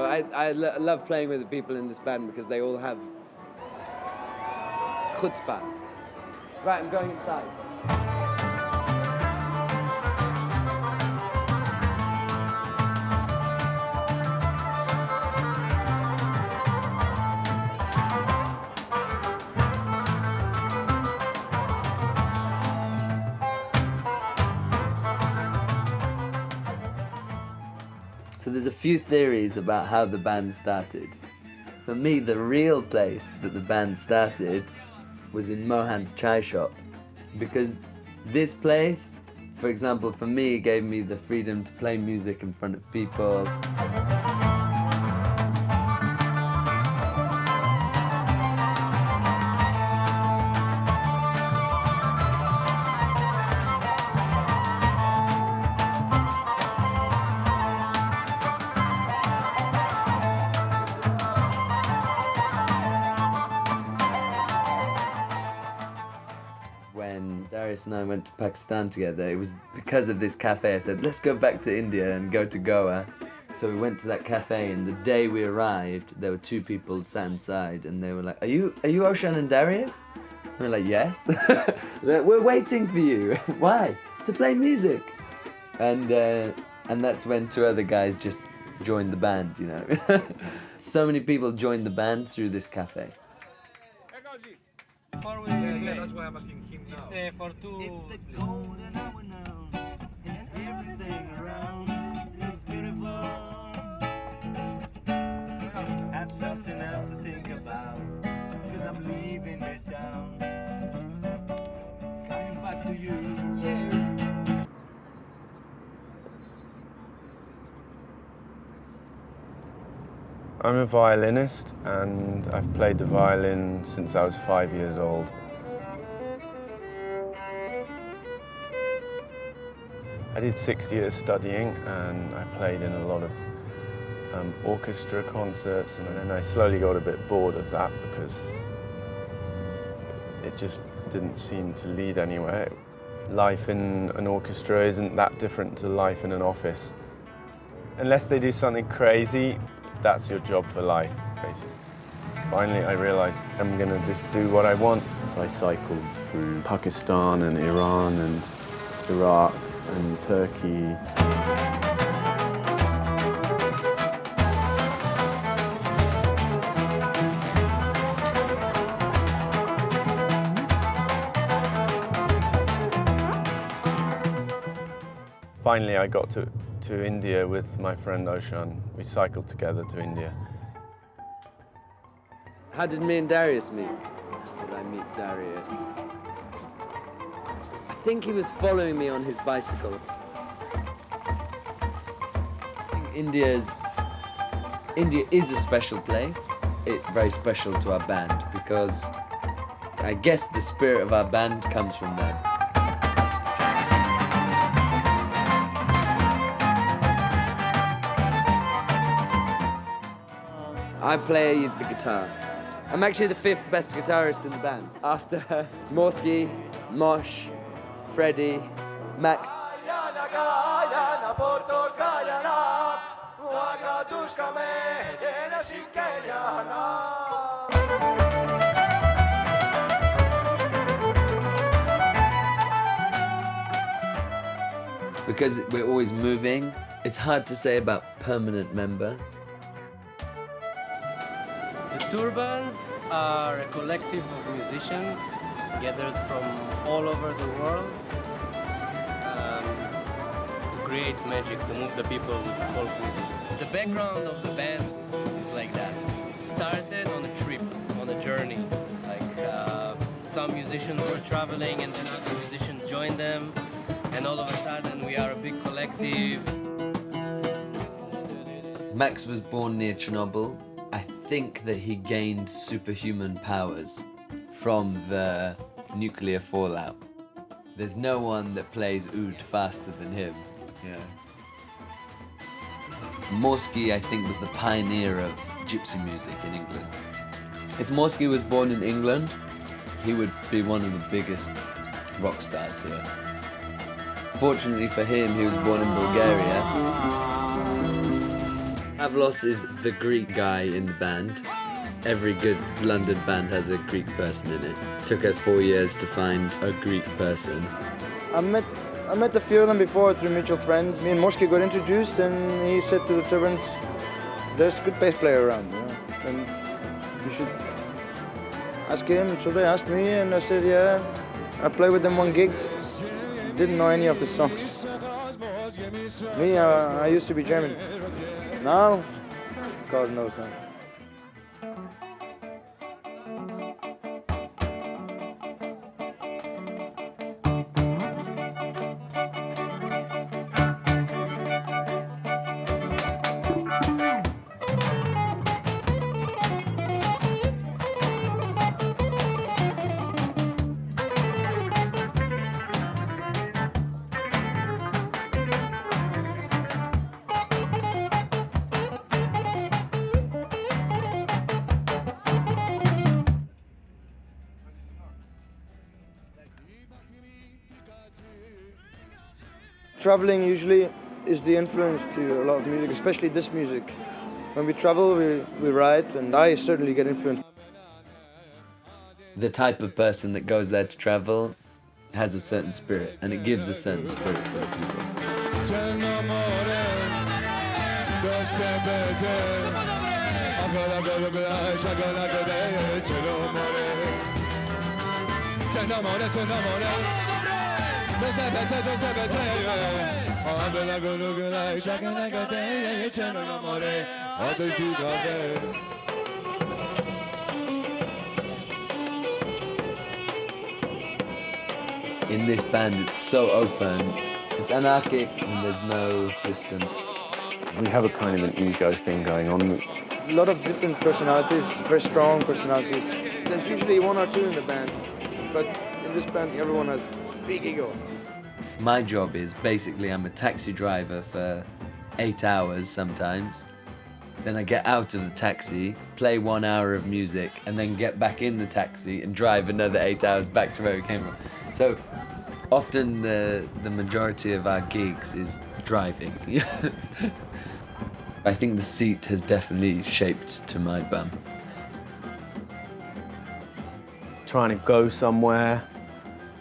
I love playing with the people in this band because they all have chutzpah. Right, I'm going inside. So there's a few theories about how the band started. For me, the real place that the band started was in Mohan's chai shop. Because this place, for example, for me, gave me the freedom to play music in front of people. When Darius and I went to Pakistan together, it was because of this cafe. I said, let's go back to India and go to Goa. So we went to that cafe, and the day we arrived, there were two people sat inside, and they were like, are you Oshan and Darius? And we're like, yes. We're waiting for you. Why? To play music. And that's when two other guys just joined the band, you know. So many people joined the band through this cafe. Before we that's why I'm asking him now. it's for two. It's the golden hour now, and everything around looks beautiful. Have something else to think about, cause I'm leaving this town. Coming back to you. I'm a violinist and I've played the violin since I was 5 years old. I did 6 years studying and I played in a lot of orchestra concerts, and then I slowly got a bit bored of that because it just didn't seem to lead anywhere. Life in an orchestra isn't that different to life in an office. Unless they do something crazy, that's your job for life, basically. Finally, I realized I'm gonna just do what I want. So I cycled through Pakistan and Iran and Iraq and Turkey. Finally, I got to India with my friend Oshan. We cycled together to India. How did me and Darius meet? How did I meet Darius? I think he was following me on his bicycle. I think India is a special place. It's very special to our band because I guess the spirit of our band comes from them. I play the guitar. I'm actually the 5th best guitarist in the band, after Morsky, Mosh, Freddie, Max. Because we're always moving, it's hard to say about permanent member. The Turbans are a collective of musicians gathered from all over the world to create magic, to move the people with folk music. The background of the band is like that. It started on a trip, on a journey. Like some musicians were traveling and then other musicians joined them, and all of a sudden we are a big collective. Max was born near Chernobyl. I think that he gained superhuman powers from the nuclear fallout. There's no one that plays oud faster than him. Yeah. Morsky, I think, was the pioneer of gypsy music in England. If Morsky was born in England, he would be one of the biggest rock stars here. Fortunately for him, he was born in Bulgaria. Pavlos is the Greek guy in the band. Every good London band has a Greek person in it. Took us 4 years to find a Greek person. I met a few of them before through mutual friends. Me and Moshki got introduced, and he said to the Turbans, "There's a good bass player around, and you should ask him." So they asked me, and I said, "Yeah." I played with them one gig. Didn't know any of the songs. Me, I used to be German. Now, God knows that. Traveling usually is the influence to a lot of music, especially this music. When we travel, we write, and I certainly get influenced. The type of person that goes there to travel has a certain spirit, and it gives a certain spirit to the people. In this band, it's so open, it's anarchic, and there's no system. We have a kind of an ego thing going on. A lot of different personalities, very strong personalities. There's usually one or two in the band, but in this band, everyone has big ego. My job is basically I'm a taxi driver for 8 hours sometimes. Then I get out of the taxi, play 1 hour of music, and then get back in the taxi and drive another 8 hours back to where we came from. So often the majority of our gigs is driving. I think the seat has definitely shaped to my bum. Trying to go somewhere,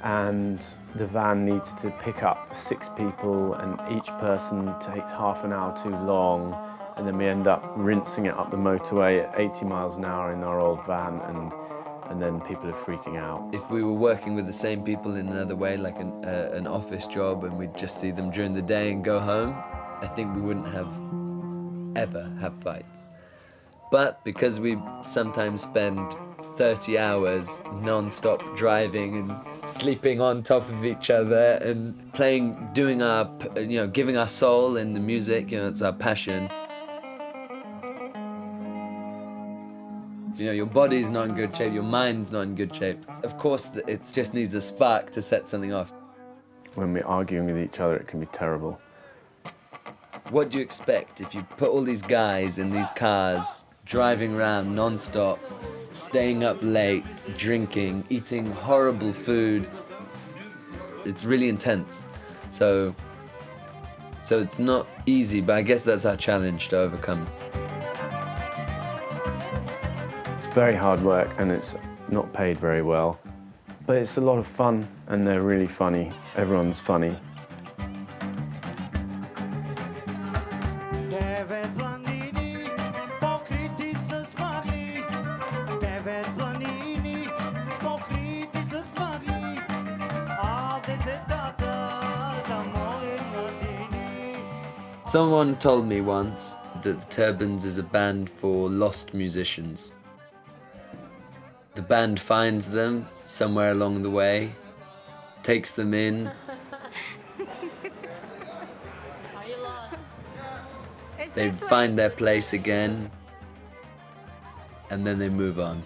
and the van needs to pick up 6 people, and each person takes half an hour too long, and then we end up rinsing it up the motorway at 80 miles an hour in our old van, and then people are freaking out. If we were working with the same people in another way, like an office job, and we'd just see them during the day and go home, I think we wouldn't ever have fights. But because we sometimes spend 30 hours non-stop driving and sleeping on top of each other and playing, doing our, giving our soul in the music, it's our passion. Your body's not in good shape, your mind's not in good shape. Of course, it just needs a spark to set something off. When we're arguing with each other, it can be terrible. What do you expect if you put all these guys in these cars, driving around non-stop, staying up late, drinking, eating horrible food? It's really intense. So it's not easy, but I guess that's our challenge to overcome. It's very hard work, and it's not paid very well. But it's a lot of fun, and they're really funny. Everyone's funny. Someone told me once that the Turbans is a band for lost musicians. The band finds them somewhere along the way, takes them in. They find their place again, and then they move on.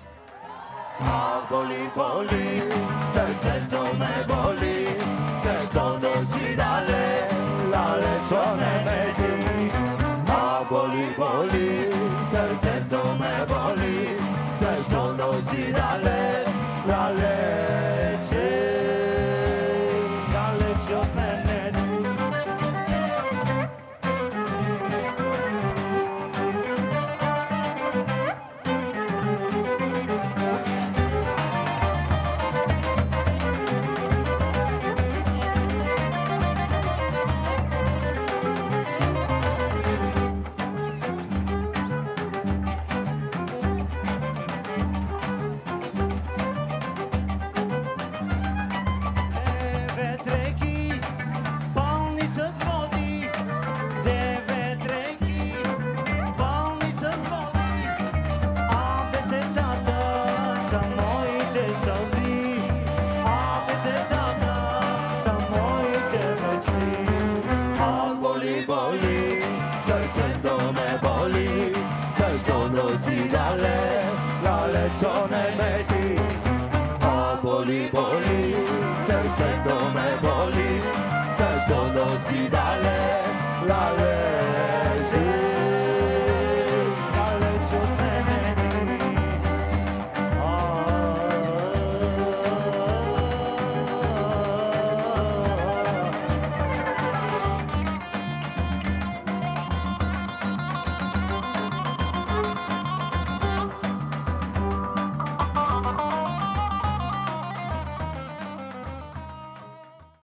Sono zi dalle, dalecone mety